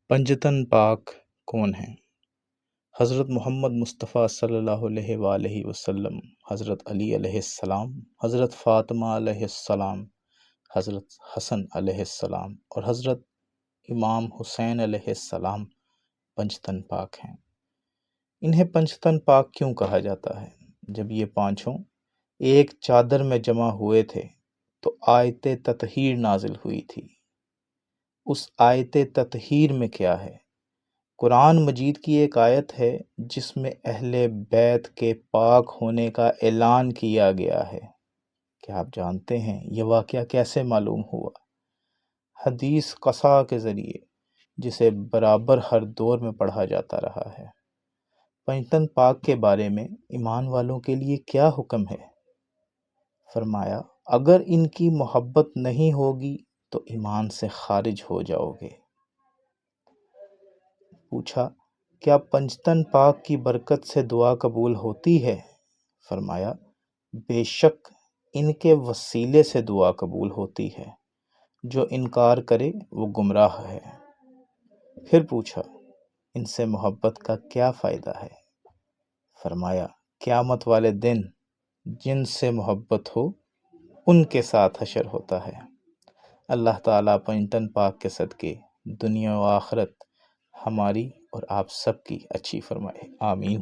پنجتن پاک کون ہیں؟ حضرت محمد مصطفیٰ صلی اللہ علیہ وآلہ وسلم، حضرت علی علیہ السلام، حضرت فاطمہ علیہ السلام، حضرت حسن علیہ السلام اور حضرت امام حسین علیہ السلام پنجتن پاک ہیں۔ انہیں پنجتن پاک کیوں کہا جاتا ہے؟ جب یہ پانچوں ایک چادر میں جمع ہوئے تھے تو آیت تطہیر نازل ہوئی تھی۔ اس آیت تطہیر میں کیا ہے؟ قرآن مجید کی ایک آیت ہے جس میں اہل بیت کے پاک ہونے کا اعلان کیا گیا ہے۔ کیا آپ جانتے ہیں یہ واقعہ کیسے معلوم ہوا؟ حدیث قصا کے ذریعے، جسے برابر ہر دور میں پڑھا جاتا رہا ہے۔ پنجتن پاک کے بارے میں ایمان والوں کے لیے کیا حکم ہے؟ فرمایا، اگر ان کی محبت نہیں ہوگی تو ایمان سے خارج ہو جاؤ گے۔ پوچھا، کیا پنجتن پاک کی برکت سے دعا قبول ہوتی ہے؟ فرمایا، بے شک ان کے وسیلے سے دعا قبول ہوتی ہے، جو انکار کرے وہ گمراہ ہے۔ پھر پوچھا، ان سے محبت کا کیا فائدہ ہے؟ فرمایا، قیامت والے دن جن سے محبت ہو ان کے ساتھ حشر ہوتا ہے۔ اللہ تعالیٰ پنجتن پاک کے صدقے دنیا و آخرت ہماری اور آپ سب کی اچھی فرمائے، آمین۔